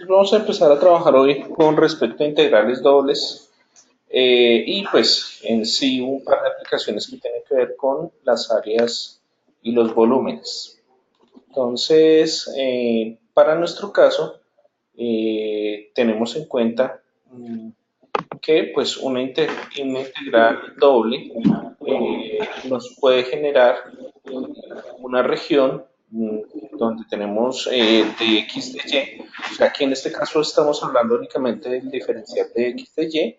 Vamos a empezar a trabajar hoy con respecto a integrales dobles y pues en sí un par de aplicaciones que tienen que ver con las áreas y los volúmenes. Entonces, para nuestro caso, tenemos en cuenta que pues una integral doble nos puede generar una región donde tenemos de x de y, o sea que en este caso estamos hablando únicamente del diferencial de x de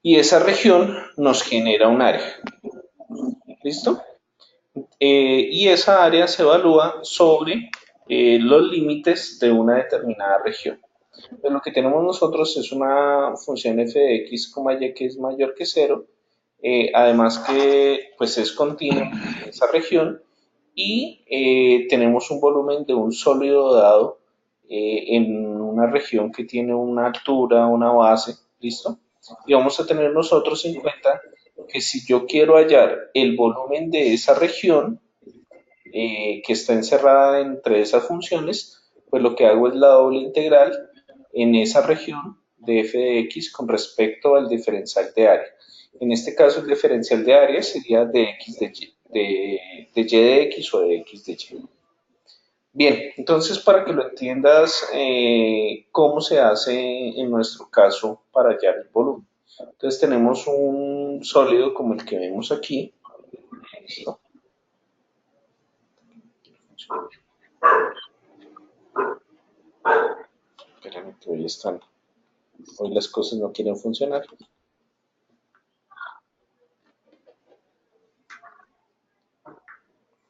y esa región nos genera un área, ¿listo? Y esa área se evalúa sobre los límites de una determinada región. Pues lo que tenemos nosotros es una función f de x, y que es mayor que cero, además que pues es continua en esa región y tenemos un volumen de un sólido dado en una región que tiene una altura, una base, ¿listo? Y vamos a tener nosotros en cuenta que si yo quiero hallar el volumen de esa región que está encerrada entre esas funciones, pues lo que hago es la doble integral en esa región de f de x con respecto al diferencial de área. En este caso, el diferencial de área sería de x de y de x o de x de y. Bien, entonces para que lo entiendas, ¿cómo se hace en nuestro caso para hallar el volumen? Entonces tenemos un sólido como el que vemos aquí. ¿Listo? Espérame que hoy las cosas no quieren funcionar.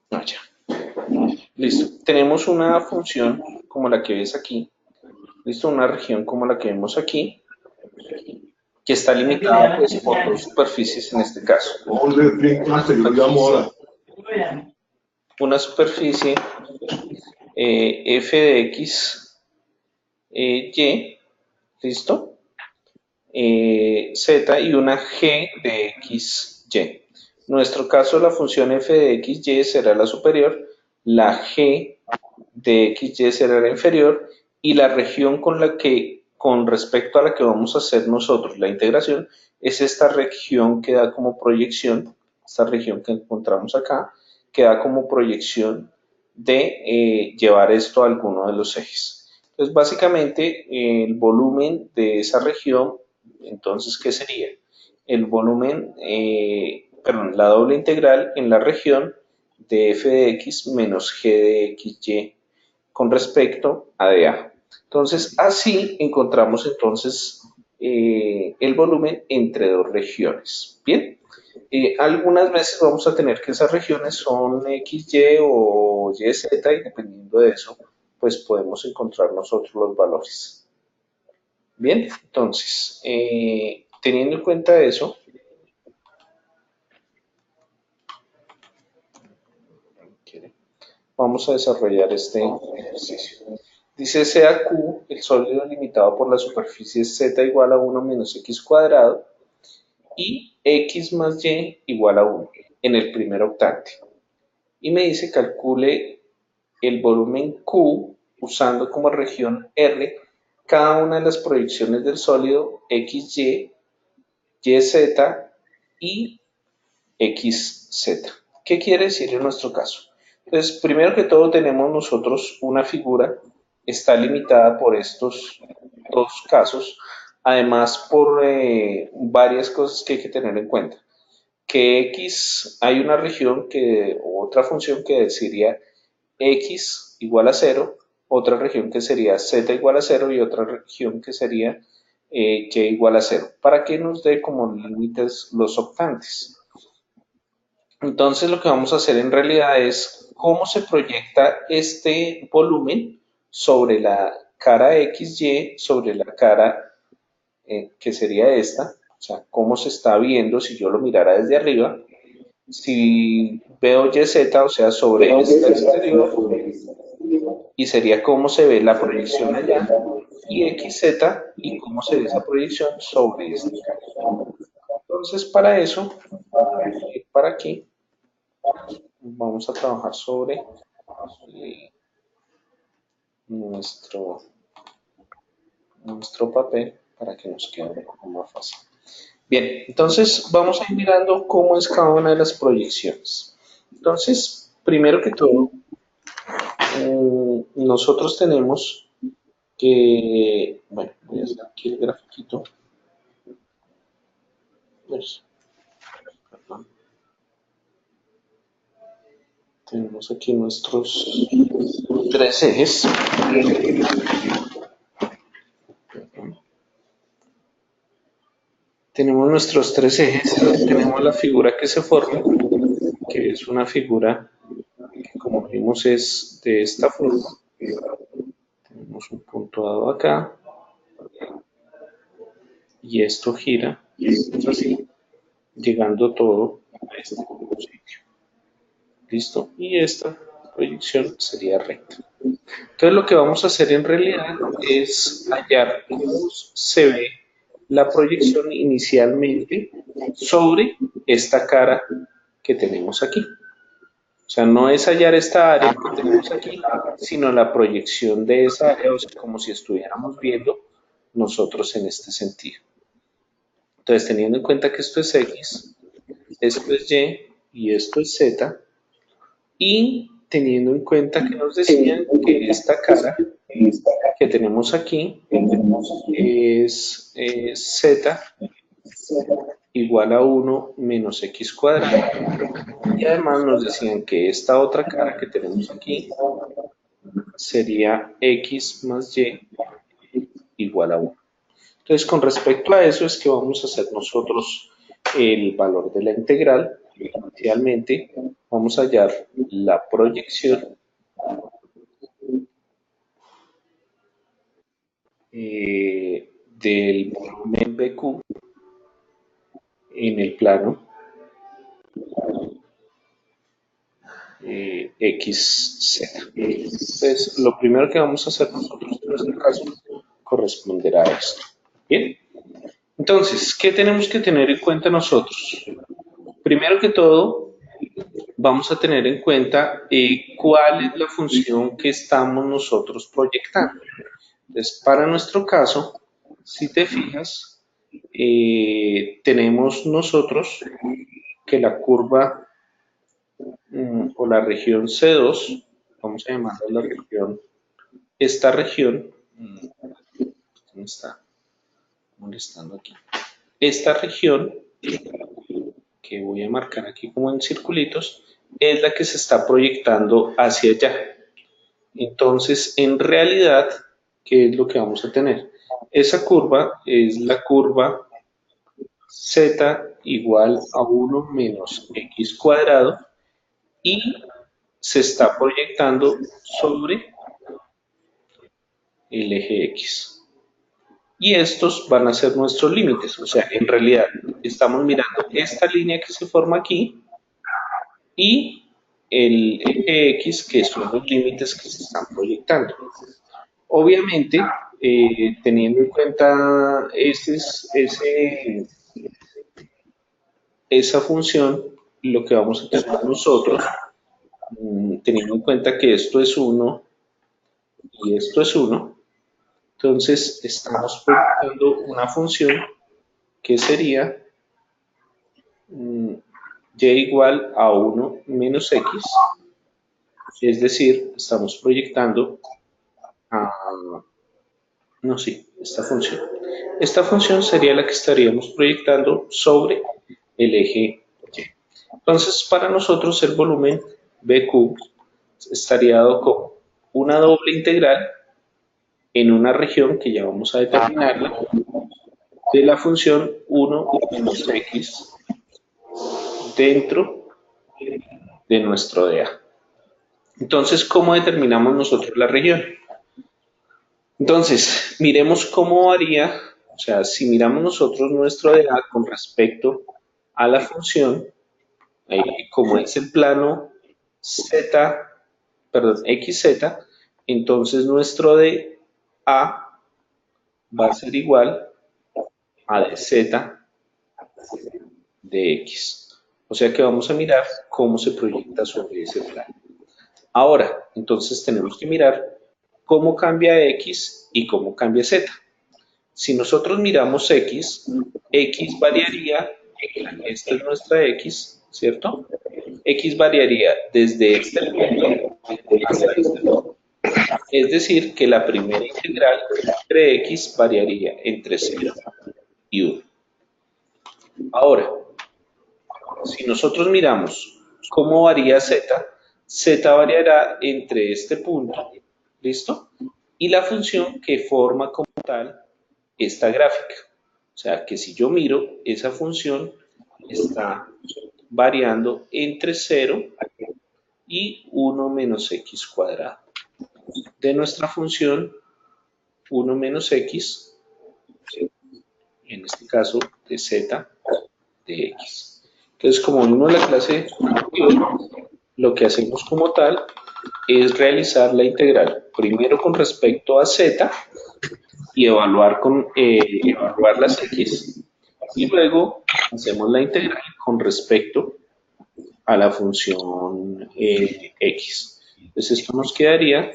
No, ya. Listo. Tenemos una función como la que ves aquí. Listo, una región como la que vemos aquí, que está limitada pues por dos superficies en este caso. Una superficie, una superficie f de x y, listo, z y una g de x y. En nuestro caso la función f de x y será la superior, la g de x y será la inferior y la región con respecto a la que vamos a hacer nosotros la integración es esta región que da como proyección, esta región que encontramos acá, que da como proyección de llevar esto a alguno de los ejes. Entonces, básicamente, el volumen de esa región, entonces, ¿qué sería? El volumen, perdón, la doble integral en la región de f de x menos g de xy con respecto a dA. Entonces, así encontramos entonces el volumen entre dos regiones. Bien, algunas veces vamos a tener que esas regiones son XY o YZ y dependiendo de eso, pues podemos encontrar nosotros los valores. Bien, entonces, teniendo en cuenta eso, vamos a desarrollar este ejercicio. Dice sea Q el sólido limitado por la superficie z igual a 1 menos x cuadrado y x más y igual a 1 en el primer octante. Y me dice calcule el volumen Q usando como región R cada una de las proyecciones del sólido XY, YZ y XZ. ¿Qué quiere decir en nuestro caso? Entonces, primero que todo tenemos nosotros una figura, está limitada por estos dos casos, además por varias cosas que hay que tener en cuenta. Que X, hay una región que, o otra función que sería X igual a cero, otra región que sería Z igual a cero y otra región que sería Y igual a cero, para que nos dé como límites los octantes. Entonces lo que vamos a hacer en realidad es cómo se proyecta este volumen sobre la cara XY, sobre la cara que sería esta, o sea, cómo se está viendo si yo lo mirara desde arriba. Si veo YZ, o sea, sobre este exterior, y sería cómo se ve la proyección allá, y XZ, y cómo se ve esa proyección sobre este cara. Entonces, para eso, para aquí, vamos a trabajar sobre nuestro nuestro papel para que nos quede un poco más fácil. Bien, entonces vamos a ir mirando cómo es cada una de las proyecciones. Entonces, primero que todo, nosotros tenemos que, bueno, voy a hacer aquí el grafiquito. Pues, perdón. Tenemos aquí nuestros tres ejes. Tenemos nuestros tres ejes, tenemos la figura que se forma, que es una figura que como vimos es de esta forma. Tenemos un punto dado acá y esto gira, así, llegando todo a este sitio. ¿Listo? Y esta proyección sería recta. Entonces lo que vamos a hacer en realidad es hallar cómo se ve la proyección inicialmente sobre esta cara que tenemos aquí. O sea, no es hallar esta área que tenemos aquí, sino la proyección de esa área, o sea, como si estuviéramos viendo nosotros en este sentido. Entonces, teniendo en cuenta que esto es X, esto es Y esto es Z, y teniendo en cuenta que nos decían que esta cara que tenemos aquí es Z igual a 1 menos X cuadrado. Y además nos decían que esta otra cara que tenemos aquí sería X más Y igual a 1. Entonces, con respecto a eso es que vamos a hacer nosotros el valor de la integral. Inicialmente vamos a hallar la proyección del volumen BQ en el plano XZ. Entonces, lo primero que vamos a hacer nosotros en nuestro caso corresponderá a esto. Bien, entonces, ¿qué tenemos que tener en cuenta nosotros? Primero que todo, vamos a tener en cuenta cuál es la función que estamos nosotros proyectando. Entonces, para nuestro caso, si te fijas, tenemos nosotros que la curva o la región C2, vamos a llamarla la región, esta región, ¿dónde está? Molestando aquí. Esta región, que voy a marcar aquí como en circulitos, es la que se está proyectando hacia allá. Entonces, en realidad, ¿qué es lo que vamos a tener? Esa curva es la curva Z igual a 1 menos X cuadrado y se está proyectando sobre el eje X. Y estos van a ser nuestros límites. O sea, en realidad estamos mirando esta línea que se forma aquí y el eje X, que son los límites que se están proyectando. Obviamente, teniendo en cuenta esa función, lo que vamos a tener nosotros, teniendo en cuenta que esto es 1 y esto es 1, entonces estamos proyectando una función que sería y igual a 1 menos x, es decir, estamos proyectando a, no sé, esta función. Esta función sería la que estaríamos proyectando sobre el eje Y. Entonces, para nosotros el volumen BQ estaría dado como una doble integral en una región que ya vamos a determinarla de la función 1 menos x dentro de nuestro DA. Entonces, ¿cómo determinamos nosotros la región? Entonces, miremos cómo varía, o sea, si miramos nosotros nuestro DA con respecto a la función, como es el plano z, perdón, xz, entonces nuestro DA va a ser igual a dz de x. O sea que vamos a mirar cómo se proyecta sobre ese plano. Ahora, entonces tenemos que mirar cómo cambia x y cómo cambia z. Si nosotros miramos X variaría, esta es nuestra X, ¿cierto? X variaría desde este punto hasta este punto. Es decir, que la primera integral entre X variaría entre 0 y 1. Ahora, si nosotros miramos cómo varía Z variará entre este punto, ¿listo? Y la función que forma como tal esta gráfica. O sea, que si yo miro, esa función está variando entre 0 y 1 menos x cuadrado. De nuestra función 1 menos x, en este caso de z de x. Entonces, como vimos en la clase anterior, lo que hacemos como tal es realizar la integral primero con respecto a z y evaluar las x, y luego hacemos la integral con respecto a la función x. Entonces esto nos quedaría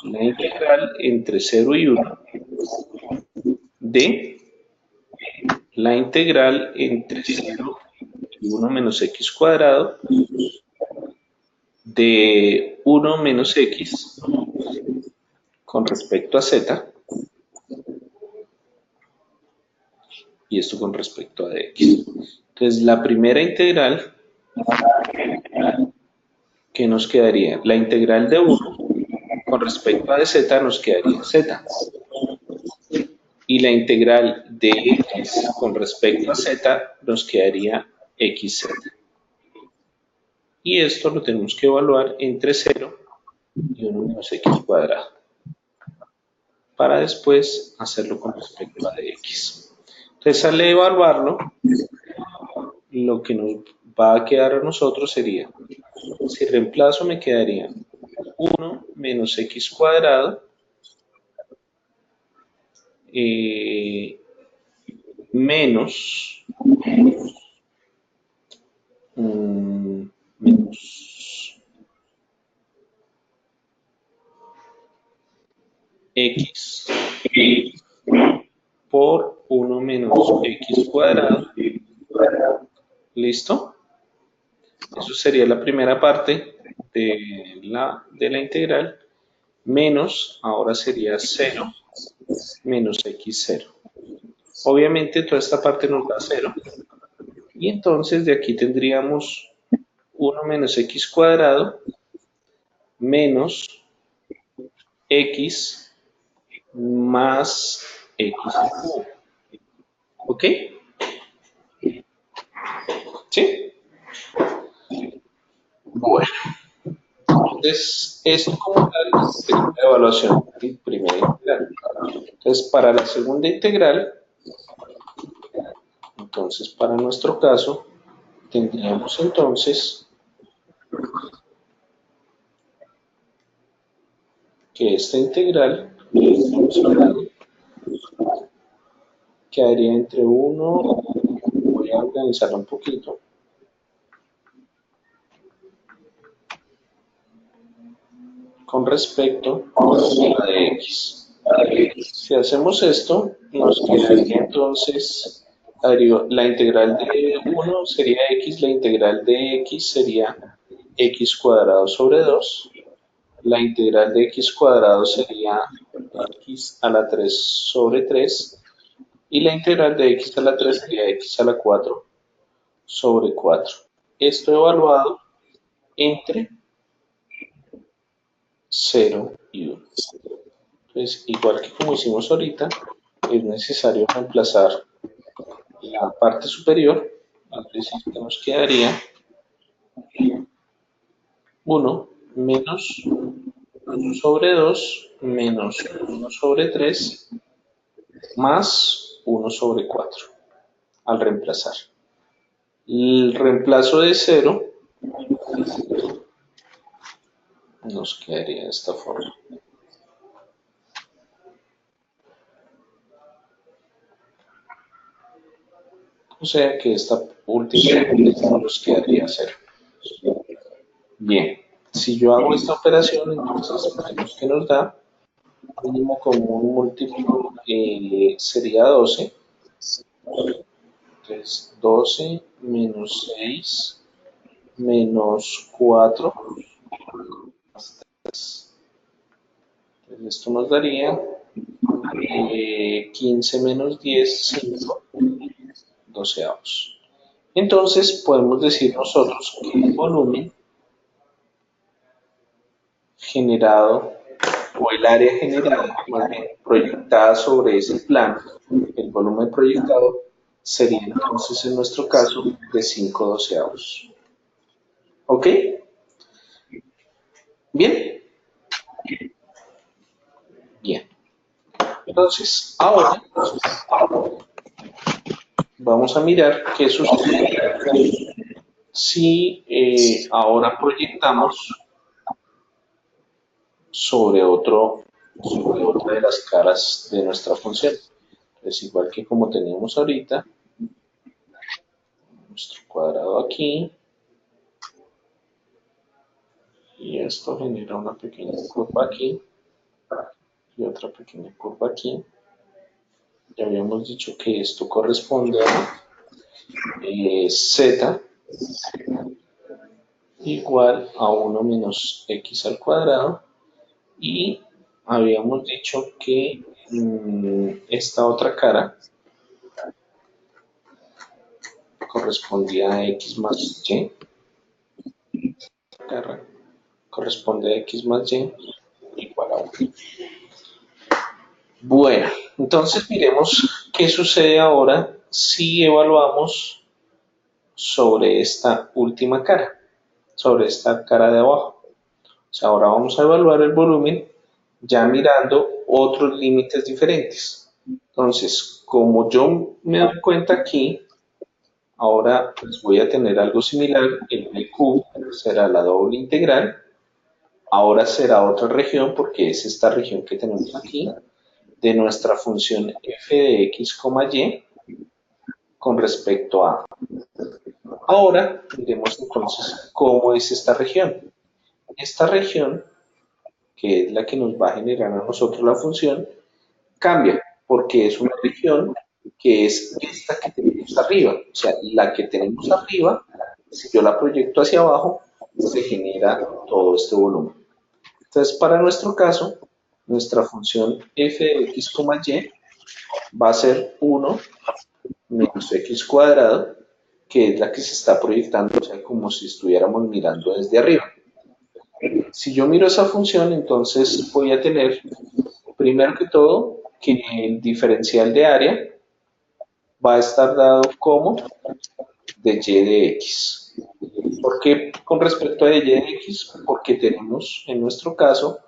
la integral entre 0 y 1 de la integral entre 0 y 1 menos x cuadrado de 1 menos x con respecto a z, y esto con respecto a dx. Entonces la primera integral que nos quedaría, la integral de 1 con respecto a de z nos quedaría z, y la integral de x con respecto a z nos quedaría xz. Y esto lo tenemos que evaluar entre 0 y 1 menos x cuadrado, para después hacerlo con respecto a dx. Entonces, al evaluarlo, lo que nos va a quedar a nosotros sería, si reemplazo me quedaría 1 menos x cuadrado menos x por 1 menos x cuadrado. ¿Listo? Eso sería la primera parte de la integral, menos, ahora sería 0 menos x0. Obviamente toda esta parte nos da 0, y entonces de aquí tendríamos 1 menos x cuadrado menos x más x cubo. ¿Ok? ¿Sí? Bueno, entonces esto como tal es la evaluación de primera integral. Entonces para la segunda integral, entonces para nuestro caso, tendríamos entonces que esta integral quedaría entre 1, voy a organizarla un poquito, con respecto a la de x. Si hacemos esto, nos quedaría entonces, la integral de 1 sería x, la integral de x sería x cuadrado sobre 2, la integral de x cuadrado sería x a la 3 sobre 3, y la integral de x a la 3 sería x a la 4 sobre 4. Esto evaluado entre 0 y 1. Entonces, igual que como hicimos ahorita, es necesario reemplazar la parte superior, es decir, que nos quedaría 1 menos 1 sobre 2 menos 1 sobre 3 más 1 sobre 4 al reemplazar. El reemplazo de 0 nos quedaría de esta forma. O sea que esta última nos quedaría 0. Bien, si yo hago esta operación, entonces vemos que nos da mínimo común múltiplo sería 12. Entonces 12 menos 6 menos 4. Entonces esto nos daría 15 menos 10, 5 doceavos. Entonces podemos decir nosotros que el volumen generado o el área generada, más bien proyectada sobre ese plano, el volumen proyectado sería entonces en nuestro caso de 5 doceavos. ¿Ok? ¿Bien? Bien. Entonces, ahora vamos a mirar qué sucede si ahora proyectamos sobre otra de las caras de nuestra función. Es igual que como teníamos ahorita, nuestro cuadrado aquí, y esto genera una pequeña curva aquí y otra pequeña curva aquí. Ya habíamos dicho que esto corresponde a z igual a 1 menos x al cuadrado, y habíamos dicho que esta otra cara correspondía a x más y, cara corresponde a x más y igual a 1. Bueno, entonces miremos qué sucede ahora si evaluamos sobre esta última cara, sobre esta cara de abajo. O sea, ahora vamos a evaluar el volumen ya mirando otros límites diferentes. Entonces, como yo me doy cuenta aquí, ahora pues voy a tener algo similar, el BQ será la doble integral, ahora será otra región porque es esta región que tenemos aquí, de nuestra función f de x, y con respecto a. Ahora miremos entonces cómo es esta región. Esta región, que es la que nos va a generar a nosotros la función, cambia porque es una región que es esta que tenemos arriba. O sea, la que tenemos arriba, si yo la proyecto hacia abajo, se genera todo este volumen. Entonces, para nuestro caso, nuestra función f de x, y va a ser 1 menos x cuadrado, que es la que se está proyectando, o sea, como si estuviéramos mirando desde arriba. Si yo miro esa función, entonces voy a tener, primero que todo, que el diferencial de área va a estar dado como de y de x. ¿Por qué con respecto a de y de x? Porque tenemos, en nuestro caso,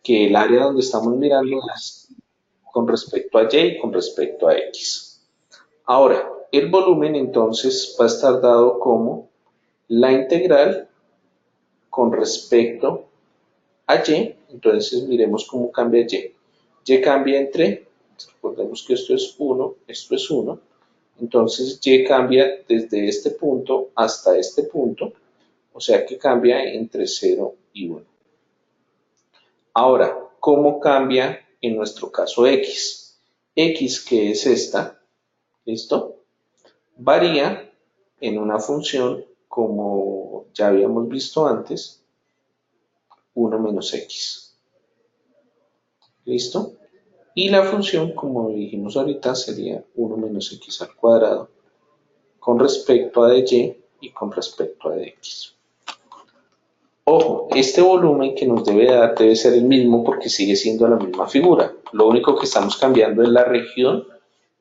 que el área donde estamos mirando es con respecto a y y con respecto a x. Ahora, el volumen entonces va a estar dado como la integral con respecto a y. Entonces miremos cómo cambia y. Y cambia entre, recordemos que esto es 1, esto es 1. Entonces y cambia desde este punto hasta este punto, o sea que cambia entre 0 y 1. Ahora, ¿cómo cambia en nuestro caso x? X, que es esta, ¿listo? Varía en una función como ya habíamos visto antes, 1 menos x. ¿Listo? Y la función, como dijimos ahorita, sería 1 menos x al cuadrado con respecto a de y con respecto a de x. Ojo, este volumen que nos debe dar debe ser el mismo porque sigue siendo la misma figura. Lo único que estamos cambiando es la región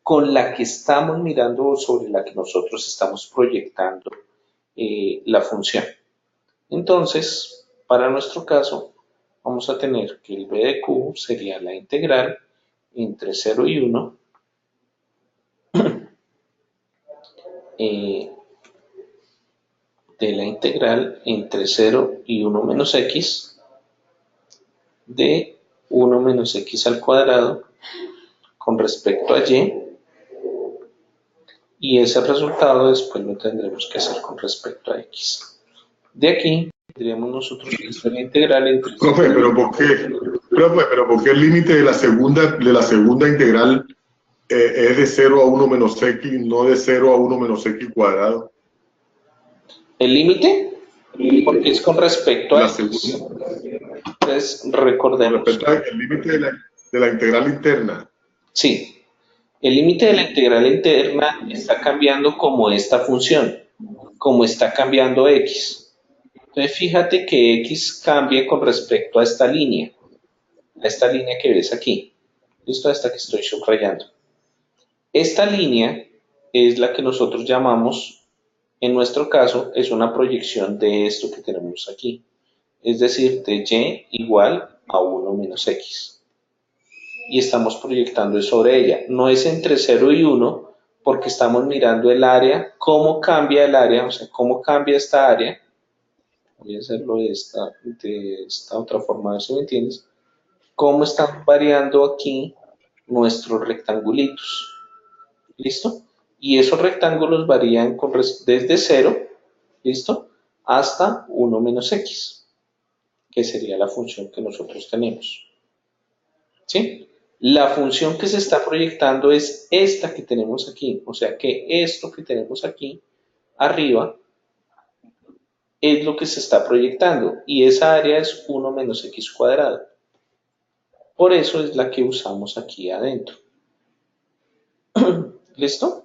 con la que estamos mirando o sobre la que nosotros estamos proyectando la función. Entonces, para nuestro caso, vamos a tener que el b de q sería la integral entre 0 y 1 de la integral entre 0 y 1 menos x de 1 menos x al cuadrado con respecto a y ese resultado después lo tendremos que hacer con respecto a x. De aquí Tendríamos nosotros que hacer la integral entre Profe, pero ¿por qué? Profe, pero ¿por qué el límite de la segunda integral es de 0 a 1 menos x, no de 0 a 1 menos x²? el límite, porque es con respecto a La x. segunda, Entonces, con recordemos, respecto al límite de la integral interna. sí, el límite de la integral interna está cambiando como esta función, como está cambiando x. Entonces, fíjate que x cambia con respecto a esta línea que ves aquí. ¿Listo? Esta que estoy subrayando. Esta línea es la que nosotros llamamos, en nuestro caso, es una proyección de esto que tenemos aquí. Es decir, de y igual a 1 menos x. Y estamos proyectando sobre ella. No es entre 0 y 1 porque estamos mirando el área, cómo cambia el área, o sea, cómo cambia esta área. Voy a hacerlo de esta otra forma, a ver si me entiendes. Cómo están variando aquí nuestros rectangulitos. ¿Listo? Y esos rectángulos varían desde 0, ¿listo? Hasta 1 menos x, que sería la función que nosotros tenemos. ¿Sí? La función que se está proyectando es esta que tenemos aquí. O sea que esto que tenemos aquí arriba es lo que se está proyectando. Y esa área es 1 menos x². Por eso es la que usamos aquí adentro. ¿Listo?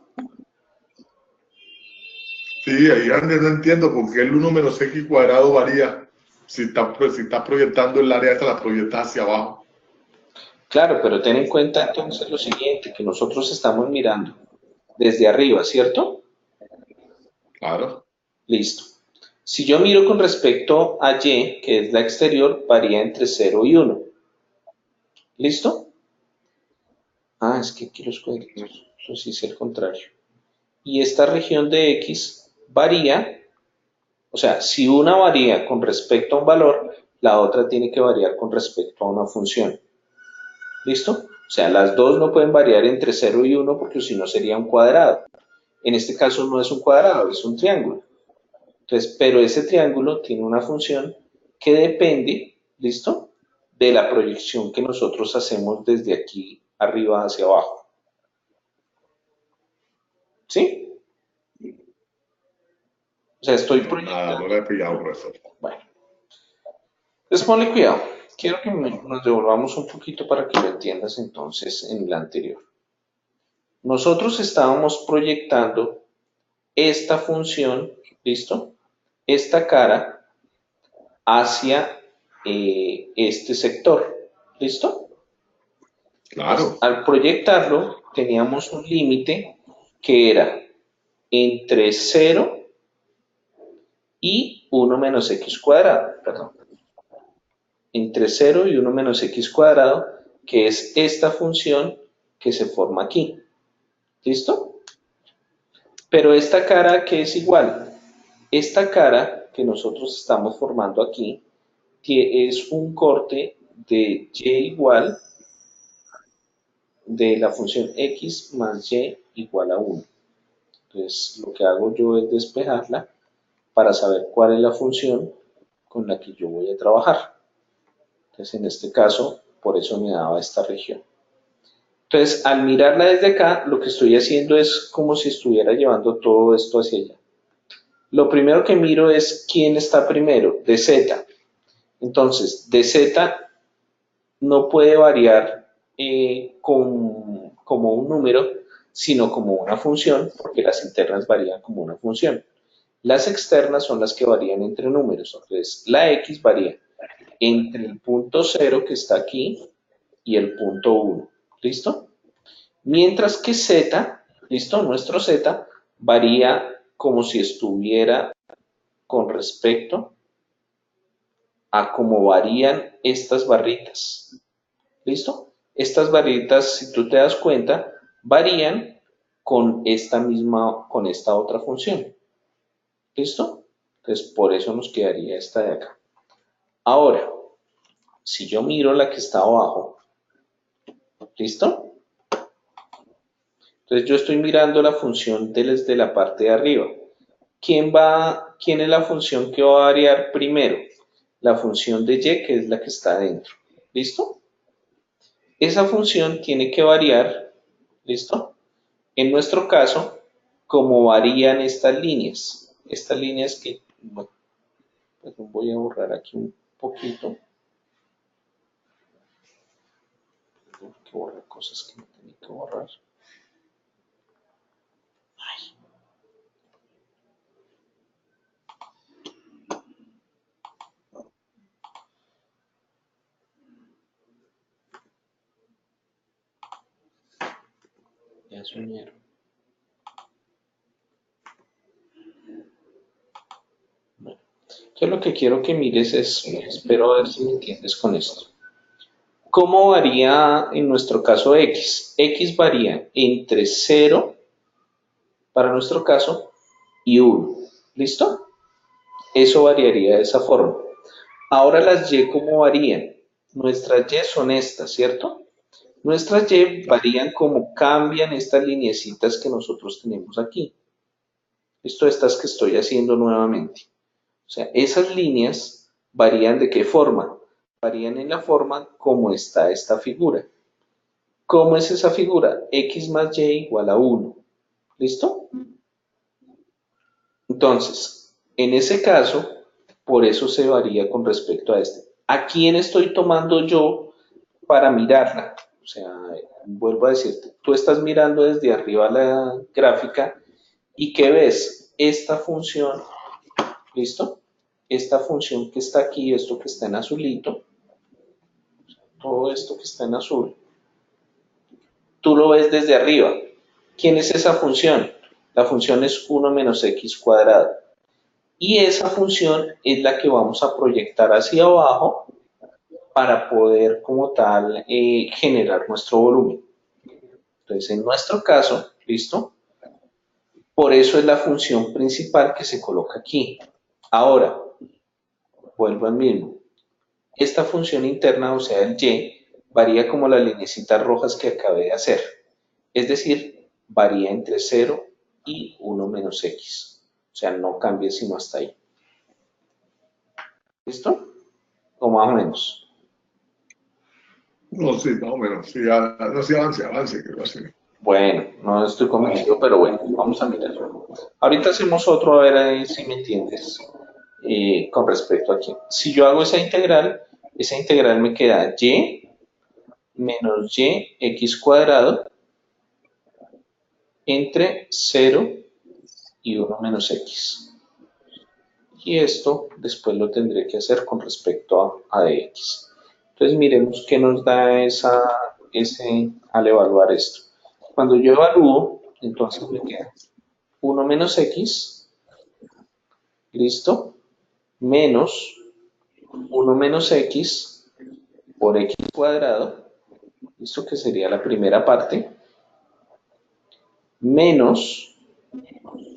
Sí, ahí antes no entiendo por qué el 1 menos x² varía. Si está proyectando el área esta, la proyecta hacia abajo. Claro, pero ten en cuenta entonces lo siguiente, que nosotros estamos mirando desde arriba, ¿cierto? Claro, Listo. Si yo miro con respecto a Y, que es la exterior, varía entre 0 y 1. ¿Listo? Ah, es que aquí los cuadritos, los hice al contrario. Y esta región de X varía, o sea, si una varía con respecto a un valor, la otra tiene que variar con respecto a una función. ¿Listo? O sea, las dos no pueden variar entre 0 y 1 porque si no sería un cuadrado. En este caso no es un cuadrado, es un triángulo. Entonces, pero ese triángulo tiene una función que depende, ¿listo? De la proyección que nosotros hacemos desde aquí arriba hacia abajo. ¿Sí? O sea, estoy no, nada, no proyectando. le he pillado, profesor. Bueno, entonces ponle cuidado. Quiero que nos devolvamos un poquito para que lo entiendas entonces en la anterior. Nosotros estábamos proyectando esta función, ¿listo? Esta cara hacia este sector, ¿listo? Entonces, Claro, al proyectarlo, teníamos un límite que era entre 0 y 1 menos x², perdón, entre 0 y 1 menos x², que es esta función que se forma aquí. ¿Listo? Pero esta cara que es igual, esta cara que nosotros estamos formando aquí, que es un corte de y igual de la función x más y igual a 1. Entonces, lo que hago yo es despejarla para saber cuál es la función con la que yo voy a trabajar. Entonces, en este caso, por eso me daba esta región. Entonces, al mirarla desde acá, lo que estoy haciendo es como si estuviera llevando todo esto hacia allá. Lo primero que miro es quién está primero, de z. Entonces, de z no puede variar como un número, sino como una función, porque las internas varían como una función. Las externas son las que varían entre números. Entonces, la x varía entre el punto 0 que está aquí y el punto 1. ¿Listo? Mientras que z, ¿listo? Nuestro z varía como si estuviera con respecto a cómo varían estas barritas. ¿Listo? Estas barritas, si tú te das cuenta, varían con esta otra función. ¿Listo? Entonces, por eso nos quedaría esta de acá. Ahora, si yo miro la que está abajo, ¿listo? Entonces yo estoy mirando la función desde la parte de arriba. ¿Quién es la función que va a variar primero? La función de y, que es la que está adentro. ¿Listo? Esa función tiene que variar, ¿listo? En nuestro caso, como varían estas líneas que, bueno, pues voy a borrar aquí un poquito, tengo que borrar cosas que no tenía que borrar. Ya se unieron. Bueno, entonces lo que quiero que mires es, espero a ver si me entiendes con esto. ¿Cómo varía en nuestro caso X? X varía entre 0, para nuestro caso, y 1. ¿Listo? Eso variaría de esa forma. Ahora las Y, ¿cómo varían? Nuestras Y son estas, ¿cierto? Nuestras Y varían como cambian estas lineecitas que nosotros tenemos aquí. Esto estas que estoy haciendo nuevamente. O sea, esas líneas varían de qué forma. Varían en la forma como está esta figura. ¿Cómo es esa figura? X más Y igual a 1. ¿Listo? Entonces, en ese caso, por eso se varía con respecto a este. ¿A quién estoy tomando yo para mirarla? O sea, vuelvo a decirte, tú estás mirando desde arriba la gráfica y ¿qué ves? Esta función, ¿listo? Esta función que está aquí, esto que está en azulito, todo esto que está en azul, tú lo ves desde arriba. ¿Quién es esa función? La función es 1 menos x cuadrado. Y esa función es la que vamos a proyectar hacia abajo para poder como tal generar nuestro volumen. Entonces, en nuestro caso, ¿listo? Por eso es la función principal que se coloca aquí. Ahora, vuelvo al mismo. Esta función interna, o sea, el y, varía como las linecitas rojas que acabé de hacer. Es decir, varía entre 0 y 1 menos x. O sea, no cambia sino hasta ahí. ¿Listo? O más o menos. No, sí, más o menos. Sí, no, sí, avance, que lo hace. Bueno, no estoy convencido, pero bueno, vamos a mirar. Ahorita hacemos otro a ver si me entiendes con respecto a aquí. Si yo hago esa integral me queda y menos y x cuadrado entre 0 y 1 menos x. Y esto después lo tendré que hacer con respecto a dx. Entonces miremos qué nos da ese al evaluar esto. Cuando yo evalúo, entonces me queda 1 menos x, listo, menos 1 menos x por x cuadrado, listo, que sería la primera parte, menos,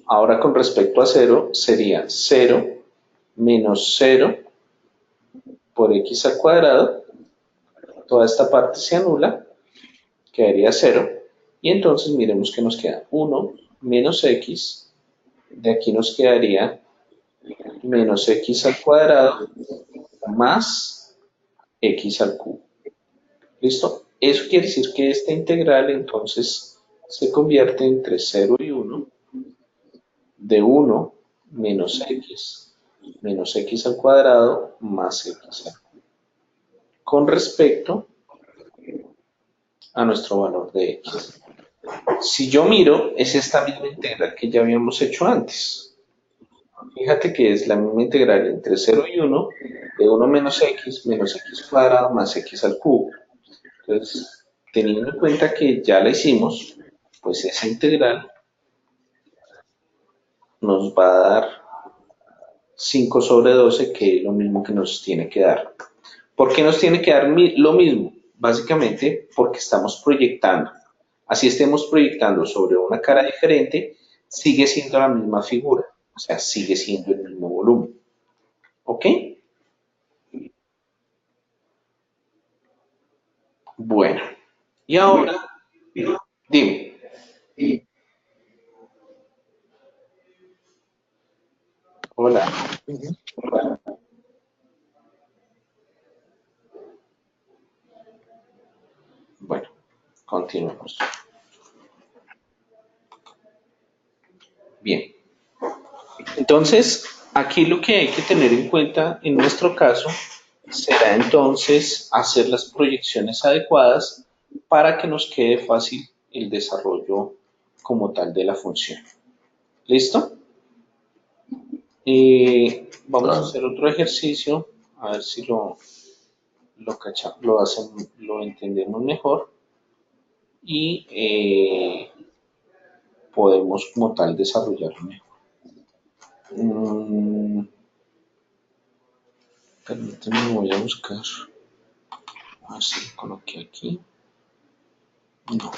ahora con respecto a 0, sería 0 menos 0 por x al cuadrado, toda esta parte se anula, quedaría 0, y entonces miremos que nos queda 1 menos x, de aquí nos quedaría menos x al cuadrado más x al cubo. ¿Listo? Eso quiere decir que esta integral entonces se convierte entre 0 y 1 de 1 menos x al cuadrado más x al cubo con respecto a nuestro valor de x. Si yo miro, es esta misma integral que ya habíamos hecho antes. Fíjate que es la misma integral entre 0 y 1 de 1 menos x cuadrado más x al cubo. Entonces, teniendo en cuenta que ya la hicimos, pues esa integral nos va a dar 5 sobre 12, que es lo mismo que nos tiene que dar. ¿Por qué nos tiene que dar lo mismo? Básicamente porque estamos proyectando. Así estemos proyectando sobre una cara diferente, sigue siendo la misma figura. O sea, sigue siendo el mismo volumen. ¿Ok? Bueno. Y ahora, dime. Hola. Bueno, continuemos. Bien. Entonces, aquí lo que hay que tener en cuenta en nuestro caso será entonces hacer las proyecciones adecuadas para que nos quede fácil el desarrollo como tal de la función. ¿Listo? Vamos a hacer otro ejercicio, a ver si lo entendemos mejor y podemos como tal desarrollarlo mejor. Permítanme, voy a buscar. Así, coloqué aquí. No.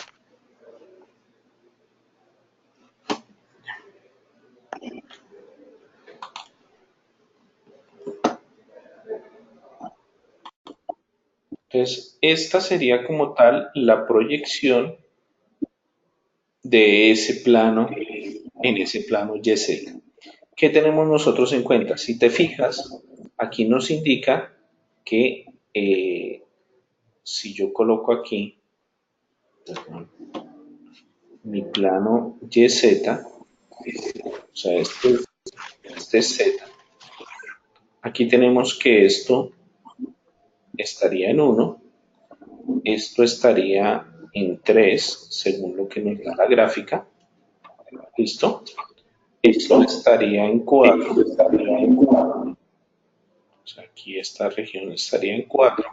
Entonces, esta sería como tal la proyección de ese plano en ese plano YZ. ¿Qué tenemos nosotros en cuenta? Si te fijas, aquí nos indica que si yo coloco aquí, perdón, mi plano YZ, o sea, este es Z, aquí tenemos que esto estaría en 1, esto estaría en 3, según lo que nos da la gráfica, ¿listo? Esto estaría en 4, o sea, aquí esta región estaría en 4,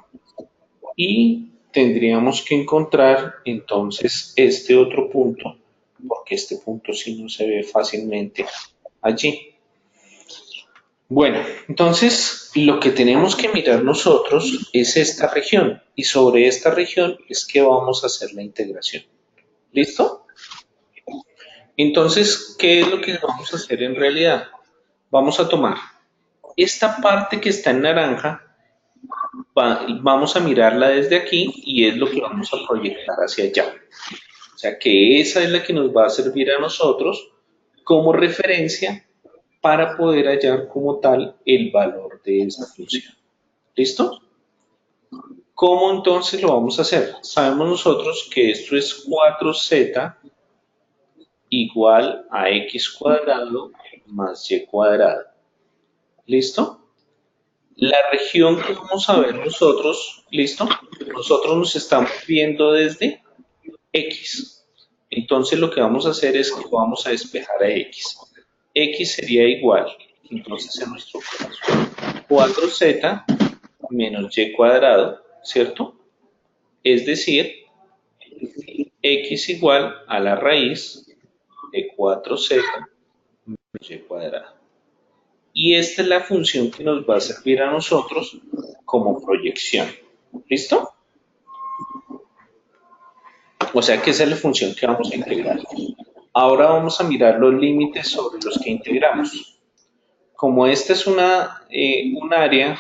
y tendríamos que encontrar entonces este otro punto, porque este punto sí no se ve fácilmente allí. Bueno, entonces lo que tenemos que mirar nosotros es esta región y sobre esta región es que vamos a hacer la integración. ¿Listo? Entonces, ¿qué es lo que vamos a hacer en realidad? Vamos a tomar esta parte que está en naranja, vamos a mirarla desde aquí y es lo que vamos a proyectar hacia allá. O sea que esa es la que nos va a servir a nosotros como referencia para poder hallar como tal el valor de esta función. ¿Listo? ¿Cómo entonces lo vamos a hacer? Sabemos nosotros que esto es 4z igual a x cuadrado más y cuadrado. ¿Listo? La región que vamos a ver nosotros, ¿listo? Nosotros nos estamos viendo desde x. Entonces lo que vamos a hacer es que vamos a despejar a x. X sería igual, entonces en nuestro caso, 4z menos y cuadrado, ¿cierto? Es decir, x igual a la raíz de 4z menos y cuadrado. Y esta es la función que nos va a servir a nosotros como proyección. ¿Listo? O sea que esa es la función que vamos a integrar. Ahora vamos a mirar los límites sobre los que integramos. Como esta es un área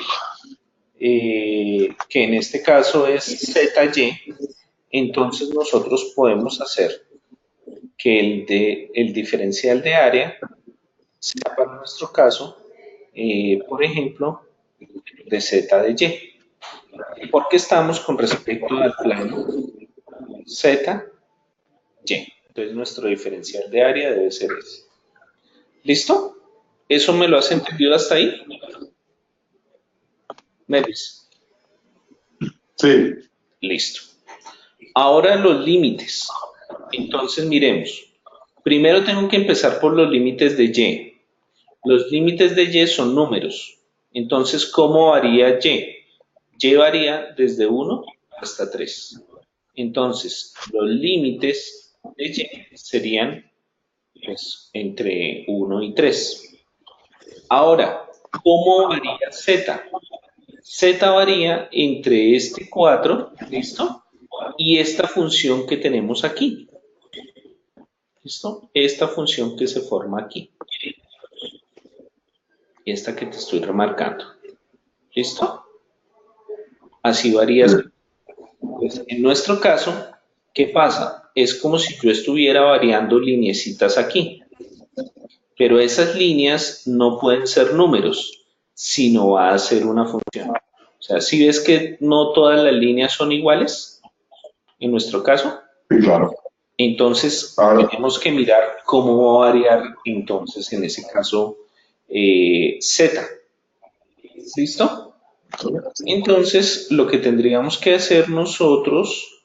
que en este caso es ZY, entonces nosotros podemos hacer que el diferencial de área sea para nuestro caso, por ejemplo, de Z de Y, porque estamos con respecto al plano Z, Y. Entonces nuestro diferencial de área debe ser ese. ¿Listo? ¿Eso me lo has entendido hasta ahí? Melis. Sí. Listo. Ahora los límites. Entonces miremos. Primero tengo que empezar por los límites de Y. Los límites de Y son números. Entonces, ¿cómo varía Y? Y varía desde 1 hasta 3. Entonces, los límites de Y serían pues, entre 1 y 3. Ahora, ¿cómo varía Z? Z varía entre este 4, ¿listo? Y esta función que tenemos aquí. ¿Listo? Esta función que se forma aquí. Esta que te estoy remarcando. ¿Listo? Así varía. Pues, en nuestro caso, ¿qué pasa? Es como si yo estuviera variando lineecitas aquí. Pero esas líneas no pueden ser números, sino va a ser una función. O sea, si ves que no todas las líneas son iguales, en nuestro caso, Sí, claro. entonces Ahora, tenemos que mirar cómo va a variar entonces en ese caso Z. ¿Listo? Entonces lo que tendríamos que hacer nosotros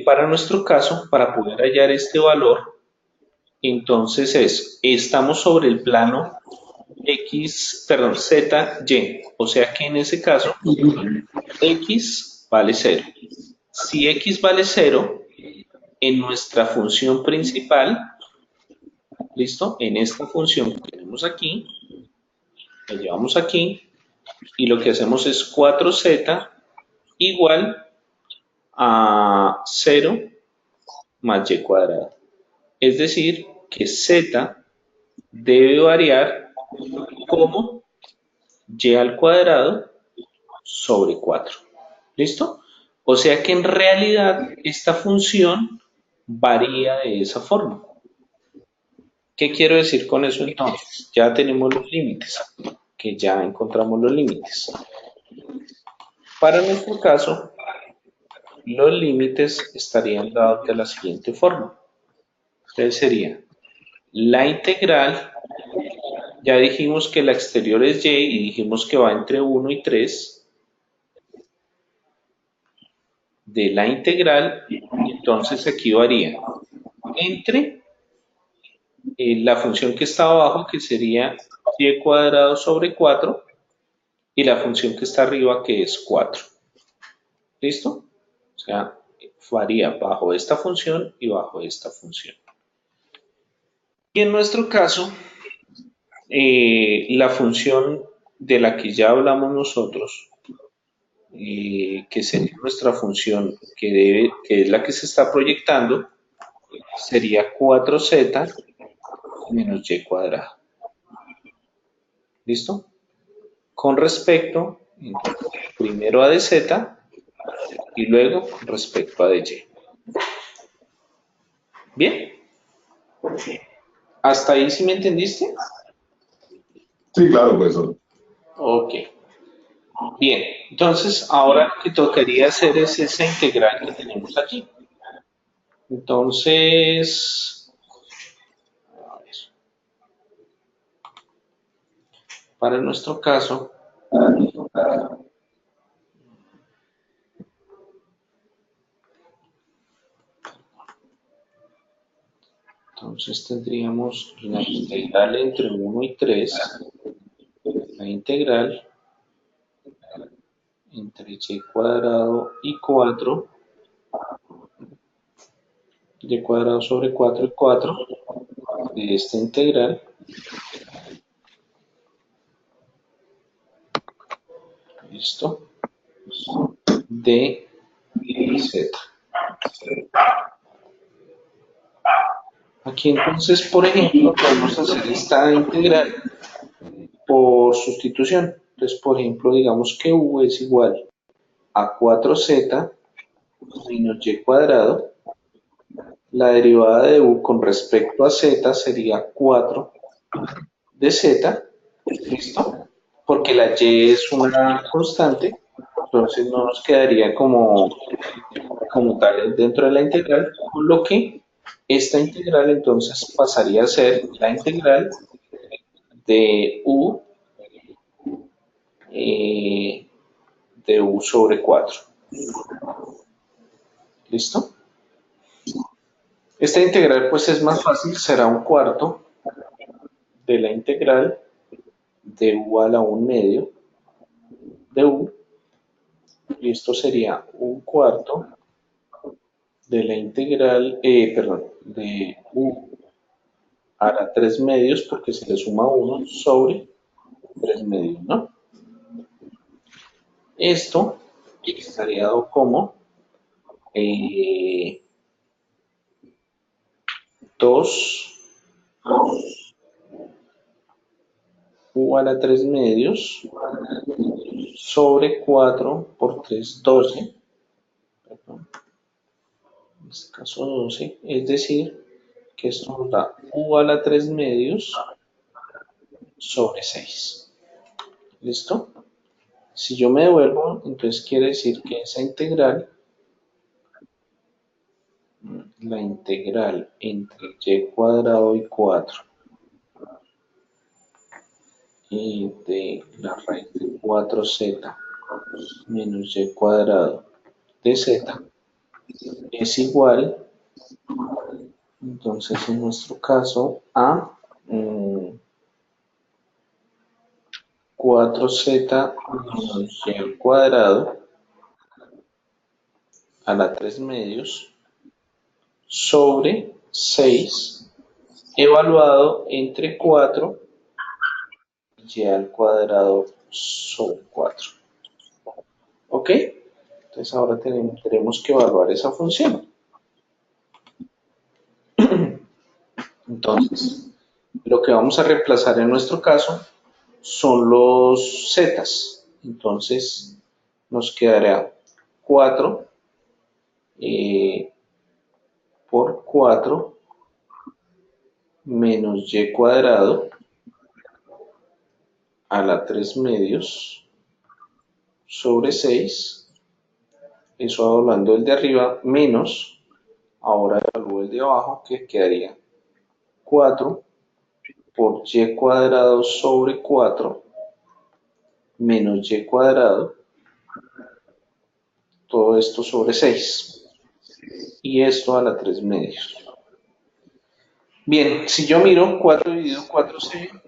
para nuestro caso, para poder hallar este valor, entonces estamos sobre el plano X, perdón, Z, Y. O sea que en ese caso X vale cero. Si X vale cero, en nuestra función principal, ¿listo? En esta función que tenemos aquí, la llevamos aquí y lo que hacemos es 4Z igual a cero más Y cuadrado. Es decir, que Z debe variar como Y al cuadrado sobre 4. ¿Listo? O sea que en realidad esta función varía de esa forma. ¿Qué quiero decir con eso entonces? Ya tenemos los límites, que ya encontramos los límites. Para nuestro caso, los límites estarían dados de la siguiente forma. Entonces sería la integral, ya dijimos que la exterior es y y dijimos que va entre 1 y 3 de la integral, entonces aquí varía entre la función que está abajo, que sería y cuadrado sobre 4, y la función que está arriba, que es 4. ¿Listo? O sea, varía bajo esta función y bajo esta función. Y en nuestro caso, la función de la que ya hablamos nosotros, que sería nuestra función que es la que se está proyectando, sería 4z menos y cuadrado. ¿Listo? Con respecto, primero a de z y luego con respecto a de y. ¿Bien? ¿Hasta ahí sí me entendiste? sí, claro, profesor. Ok. Bien, entonces ahora lo que tocaría hacer es esa integral que tenemos aquí. Entonces, a ver, para nuestro caso, entonces tendríamos la integral entre 1 y 3, la integral entre y cuadrado y 4, y cuadrado sobre 4 y 4, de esta integral, listo, de z. Aquí entonces, por ejemplo, podemos hacer esta integral por sustitución. Entonces, por ejemplo, digamos que u es igual a 4z menos y cuadrado. La derivada de u con respecto a z sería 4 de z, ¿listo? Porque la y es una constante, entonces no nos quedaría como tal dentro de la integral, con lo que esta integral entonces pasaría a ser la integral de u, eh, de u sobre 4. ¿Listo? Esta integral pues es más fácil, será un cuarto de la integral de u a la 1 medio de u, y esto sería un cuarto de la integral, perdón, de u a la 3 medios, porque se le suma 1 sobre 3 medios, ¿no? Esto estaría dado como 2 u a la 3 medios sobre 4 por 3, 12, perdón, en este caso 12, es decir, que esto nos da u a la 3 medios sobre 6. ¿Listo? Si yo me devuelvo, entonces quiere decir que esa integral, la integral entre y cuadrado y 4 y de la raíz de 4z menos y cuadrado de z es igual, entonces en nuestro caso, a 4z menos y al cuadrado a la 3 medios sobre 6 evaluado entre 4 y al cuadrado sobre 4. ¿Ok? Entonces ahora tenemos que evaluar esa función. Entonces, lo que vamos a reemplazar en nuestro caso son los zetas. Entonces, nos quedará 4 por 4 menos y cuadrado a la 3 medios sobre 6, eso doblando el de arriba, menos, ahora evalúo el de abajo, que quedaría 4 por y cuadrado sobre 4 menos y cuadrado, todo esto sobre 6, y esto a la 3 medios. Bien, si yo miro 4 dividido 4c,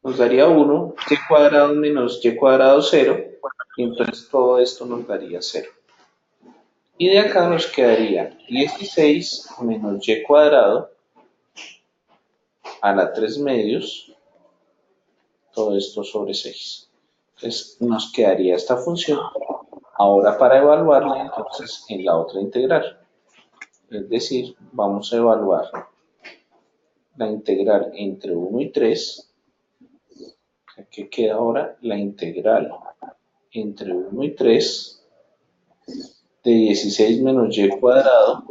nos daría 1, y cuadrado menos y cuadrado 0, y entonces todo esto nos daría 0. Y de acá nos quedaría 16 menos y cuadrado a la 3 medios, todo esto sobre 6. Entonces nos quedaría esta función. Ahora para evaluarla, entonces en la otra integral. Es decir, vamos a evaluar la integral entre 1 y 3. ¿Qué queda ahora? La integral entre 1 y 3 de 16 menos y cuadrado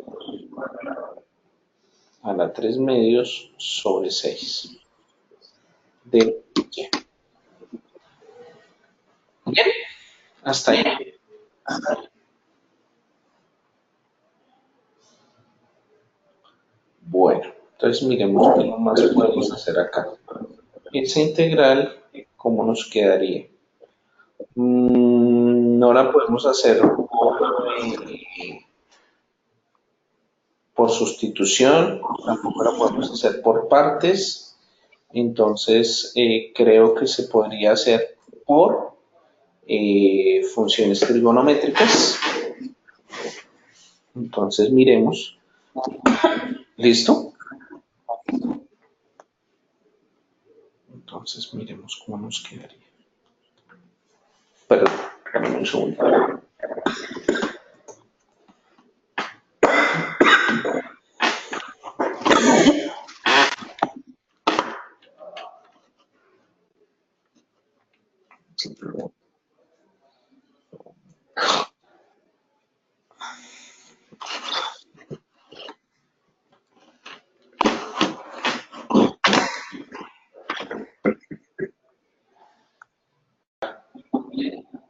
a la 3 medios sobre 6 de y. Bien, hasta ahí. Bueno, entonces miremos qué más podemos hacer acá. Esa integral, ¿cómo nos quedaría? No la podemos hacer por sustitución, tampoco la podemos hacer por partes, entonces creo que se podría hacer por funciones trigonométricas. Entonces miremos. ¿Listo? Entonces miremos cómo nos quedaría. Perdón, dame un segundo.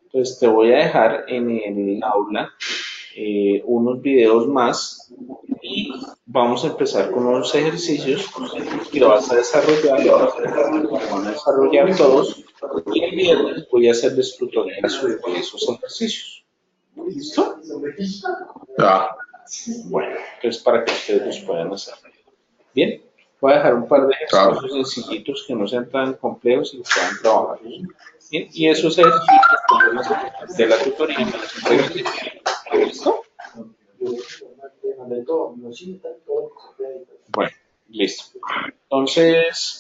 Entonces te voy a dejar en el aula unos videos más y vamos a empezar con unos ejercicios que vas a desarrollar, van a desarrollar todos y el viernes voy a hacerles tutoriales sobre esos ejercicios. ¿Listo? Ya. Bueno, entonces para que ustedes los puedan hacer. Bien, voy a dejar un par de ejercicios sencillitos que no sean tan complejos y puedan trabajar. Bien, y esos ejercicios de la tutoría me los entregan. ¿Listo? Bueno, listo. Entonces,